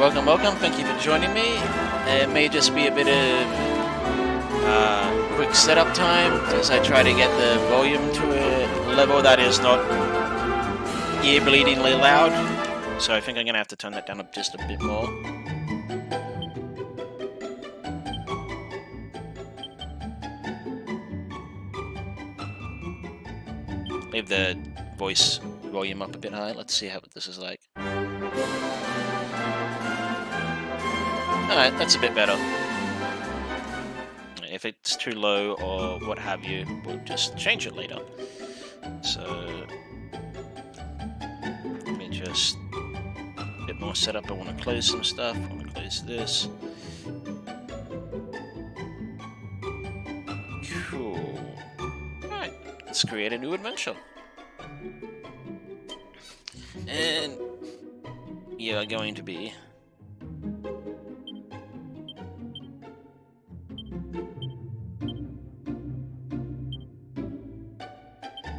welcome, welcome. Thank you for joining me. It may just be a bit of quick setup time as I try to get the volume to a level that is not ear-bleedingly loud. So I think I'm going to have to turn that down just a bit more. Leave the voice volume up a bit high. Let's see how this is like. Alright, that's a bit better. If it's too low or what have you, we'll just change it later. So, let me just a bit more setup. I want to close some stuff. I want to close this. Cool. Alright, let's create a new adventure. And you are going to be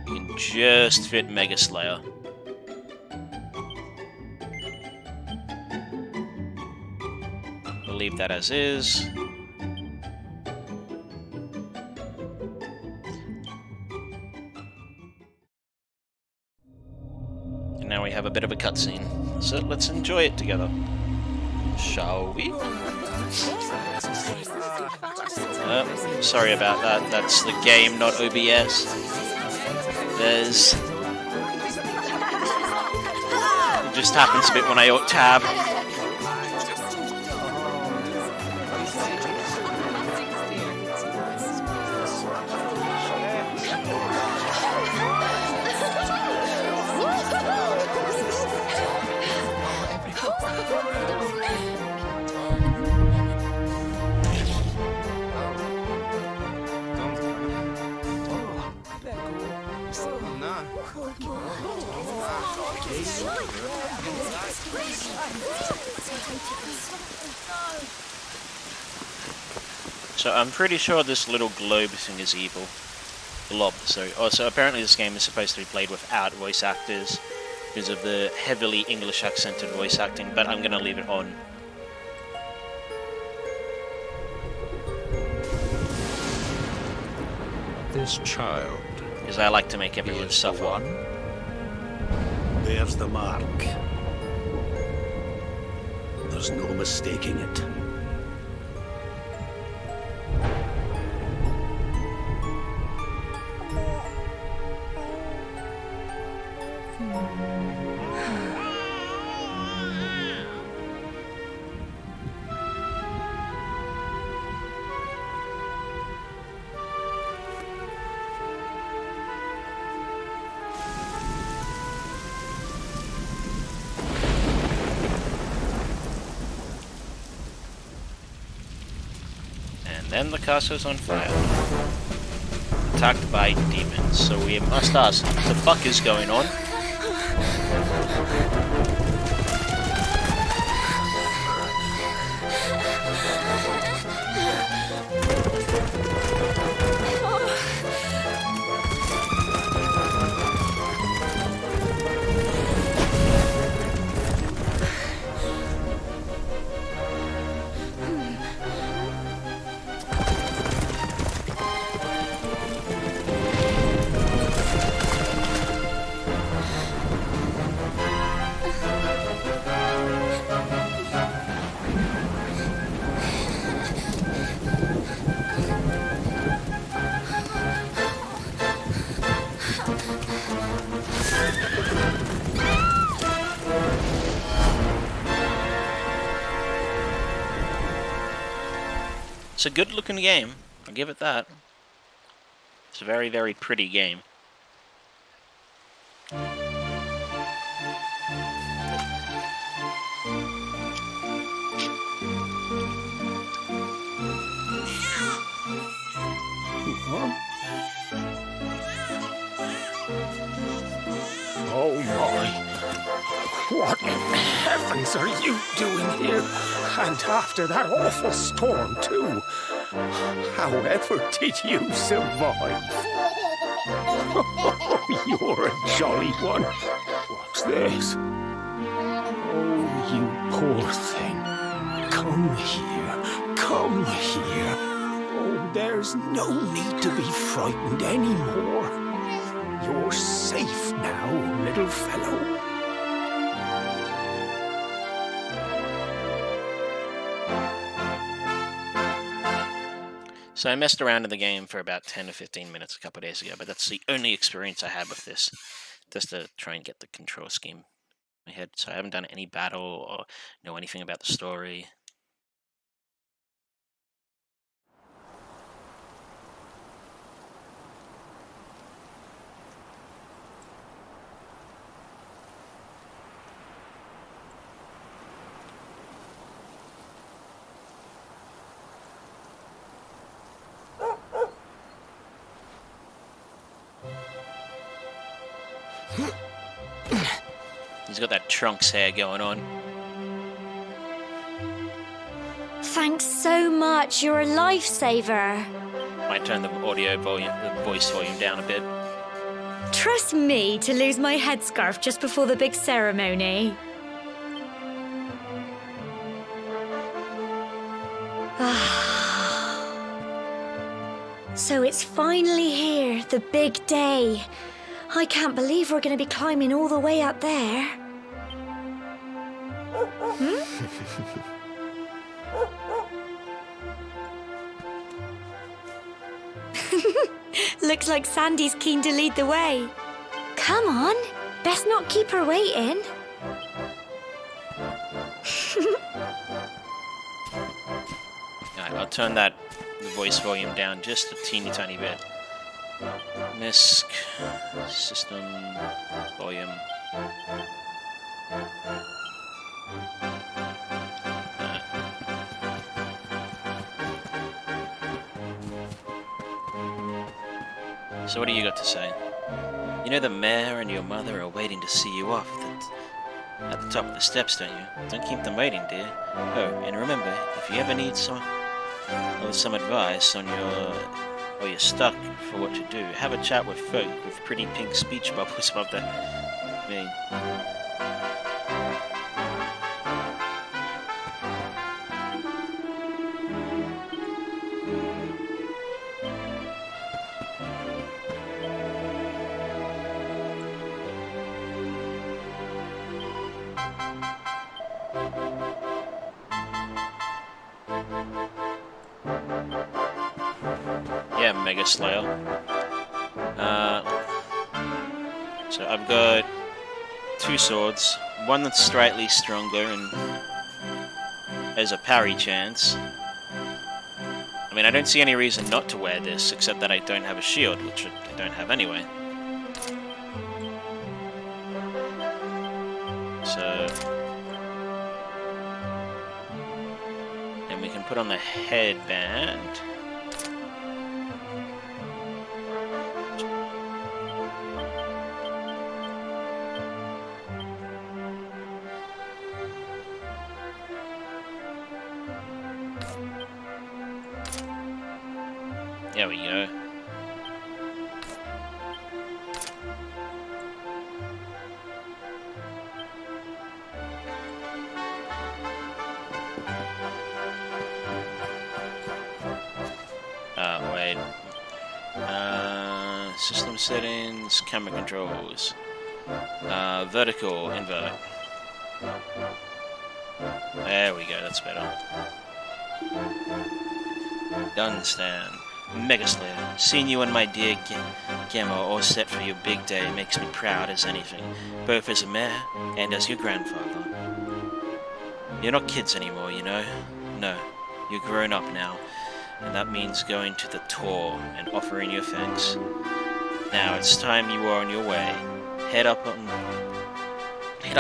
you can just fit Mega Slayer. We'll leave that as is. And now we have a bit of a cutscene. So let's enjoy it together. Shall we? Sorry about that. That's the game, not OBS. There's... It just happens a bit when I alt-tab. So I'm pretty sure this little globe thing is evil. Blob, sorry. Oh, so apparently this game is supposed to be played without voice actors because of the heavily English accented voice acting, but I'm gonna leave it on. This child, because I like to make everyone suffer. There's the mark. There's no mistaking it. Then the castle's on fire. Attacked by demons. So we must ask, what the fuck is going on? It's a good looking game, I'll give it that. It's a very, very pretty game. oh my. What in heavens are you doing here? And after that awful storm, too. However did you survive? Oh, you're a jolly one. What's this? Oh, you poor thing. Come here. Come here. Oh, there's no need to be frightened anymore. You're safe now, little fellow. So I messed around in the game for about 10 or 15 minutes a couple of days ago, but that's the only experience I had with this, just to try and get the control scheme in my head. So I haven't done any battle or know anything about the story. He's got that Trunks hair going on. Thanks so much. You're a lifesaver. Might turn the voice volume down a bit. Trust me to lose my headscarf just before the big ceremony. So it's finally here, the big day. I can't believe we're going to be climbing all the way up there. Looks like Sandy's keen to lead the way. Come on, best not keep her waiting. Alright, I'll turn the voice volume down just a teeny tiny bit. MISC, system, volume. So what do you got to say? You know the mayor and your mother are waiting to see you off at the top of the steps, don't you? Don't keep them waiting, dear. Oh, and remember, if you ever need some advice on or you're stuck for what to do, have a chat with folk with pretty pink speech bubbles above the main. Yeah, Mega Slayer. So I've got two swords, one that's slightly stronger and has a parry chance. I mean, I don't see any reason not to wear this, except that I don't have a shield, which I don't have anyway. So... and we can put on the headband. There we go. Wait. System settings, camera controls. Vertical, invert. There we go, that's better. Gun stand. Mega Slayer, seeing you and my dear Gamma all set for your big day makes me proud as anything, both as a mayor and as your grandfather. You're not kids anymore, you know? No, you're grown up now, and that means going to the tour and offering your thanks. Now it's time you are on your way. Head up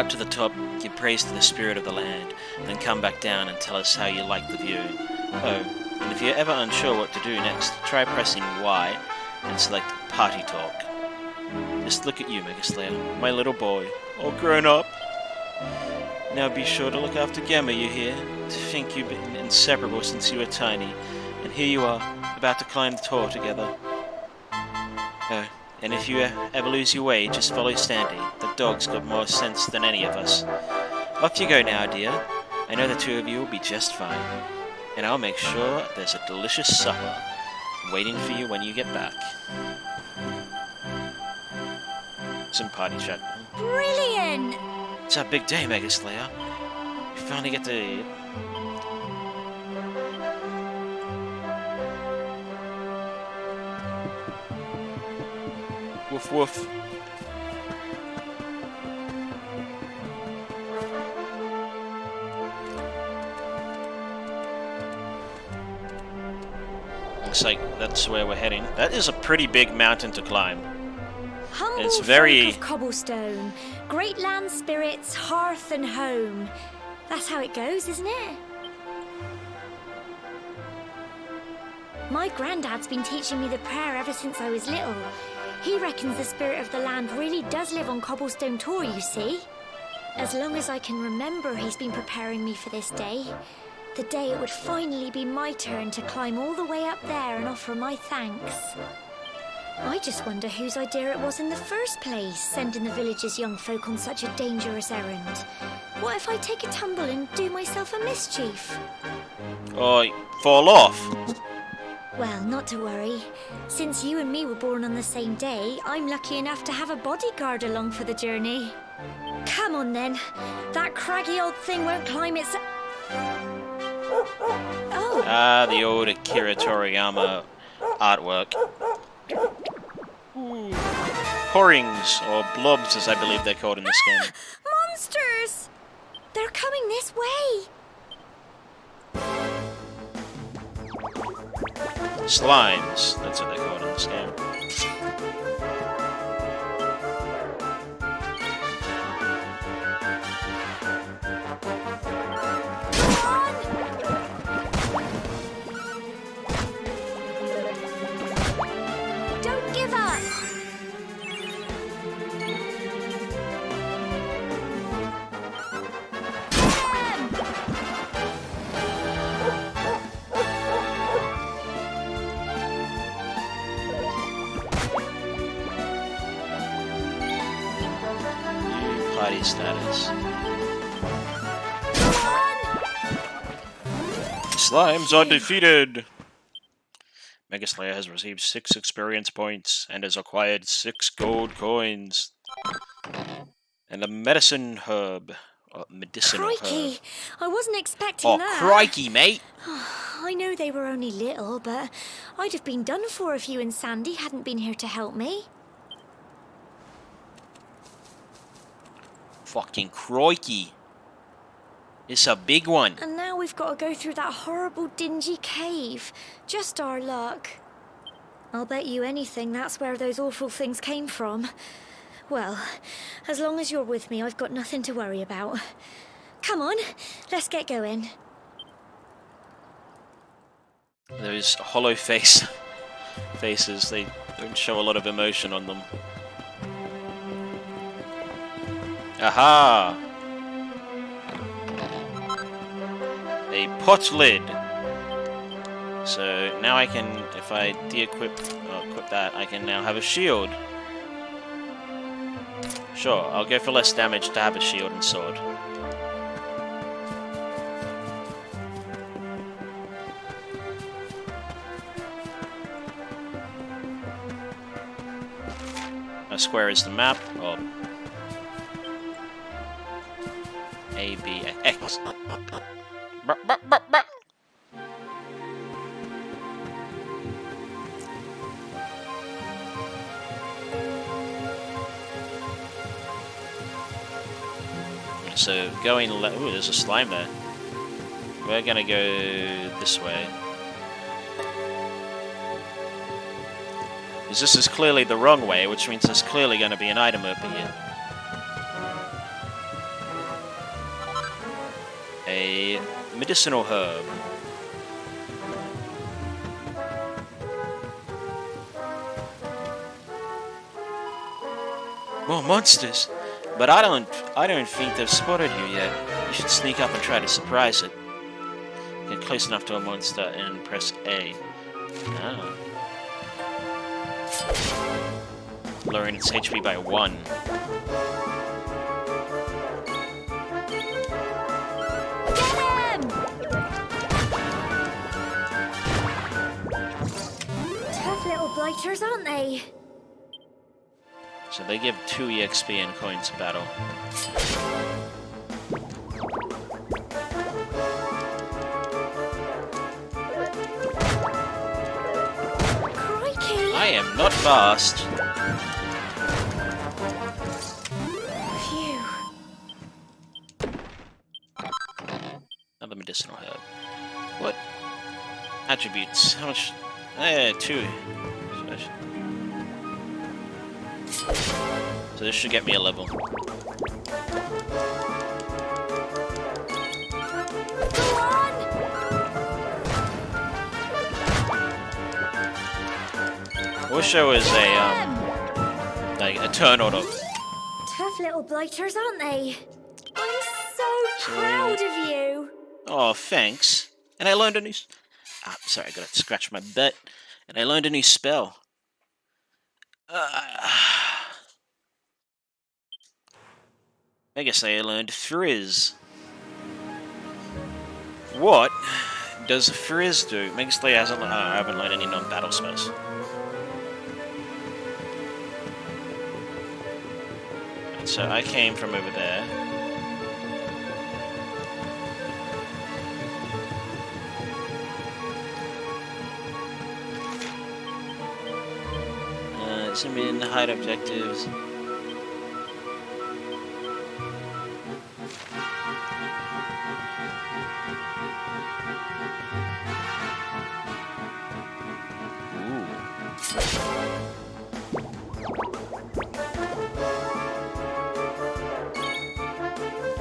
to the top, give praise to the spirit of the land, then come back down and tell us how you like the view. Oh, and if you're ever unsure what to do next, try pressing Y and select Party Talk. Just look at you, Mega Slayer, my little boy, all grown up. Now be sure to look after Gamma, you hear? To think you've been inseparable since you were tiny, and here you are, about to climb the tower together. Oh, and if you ever lose your way, just follow Sandy. The dog's got more sense than any of us. Off you go now, dear. I know the two of you will be just fine. And I'll make sure there's a delicious supper waiting for you when you get back. Some party chat. Brilliant! It's our big day, Mega Slayer. We finally get to... Woof woof. Looks like that's where we're heading. That is a pretty big mountain to climb. Humble It's very- folk of cobblestone, great land spirits, hearth and home. That's how it goes, isn't it? My granddad's been teaching me the prayer ever since I was little. He reckons the spirit of the land really does live on Cobblestone Tor, you see. As long as I can remember, he's been preparing me for this day. The day it would finally be my turn to climb all the way up there and offer my thanks. I just wonder whose idea it was in the first place, sending the village's young folk on such a dangerous errand. What if I take a tumble and do myself a mischief? Or fall off. Well, not to worry. Since you and me were born on the same day, I'm lucky enough to have a bodyguard along for the journey. Come on then. That craggy old thing won't climb its... Oh, Ah, the old Akira Toriyama artwork. Porrings, or blobs as I believe they're called in this game. monsters! They're coming this way. Slimes, that's what they're called in this game. Don't give up. New party status. Slimes are defeated! Mega Slayer has received 6 experience points and has acquired 6 gold coins. And a medicine herb. Or medicinal Crikey, herb. I wasn't expecting Oh, that. crikey, mate! I know they were only little, but I'd have been done for if you and Sandy hadn't been here to help me. Fucking crikey. It's a big one. And now we've got to go through that horrible, dingy cave. Just our luck. I'll bet you anything that's where those awful things came from. Well, as long as you're with me, I've got nothing to worry about. Come on, let's get going. Those hollow faces, they don't show a lot of emotion on them. Aha! A pot lid. So now I can, if I de-equip, equip that, I can now have a shield. Sure, I'll go for less damage to have a shield and sword. A square is the map. Oh. A, B, X. Bah, bah, bah, bah. So going left. Ooh, there's a slime there. We're gonna go this way. Because this is clearly the wrong way, which means there's clearly going to be an item over here. A medicinal herb. More monsters! But I don't think they've spotted you yet. You should sneak up and try to surprise it. Get close enough to a monster and press A. Ah. Lowering its HP by 1. blighters, aren't they? So they give 2 EXP and coins to battle. Crikey! I am not fast. Phew. Another medicinal herb. What? Attributes. How much? 2. So this should get me a level. Go on! I wish there was like a turn order. Tough little blighters, aren't they? I'm so proud of you. Oh, thanks. And I learned a new... sorry, I gotta scratch my butt. And I learned a new spell. I guess I learned Frizz. What does Frizz do? Megastay hasn't... I haven't learned any non-battle spells. So I came from over there. Zoom in, hide objectives. Ooh.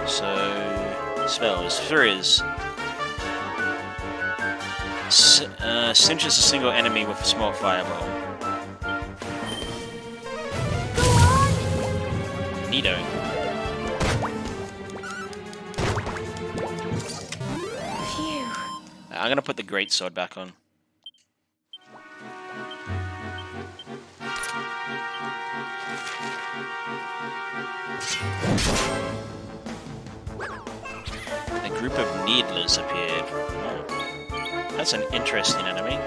So, spells. Frizz. Cinches a single enemy with a small fireball. Neato. Phew. I'm gonna put the greatsword back on. A group of needlers appeared. Oh. That's an interesting enemy.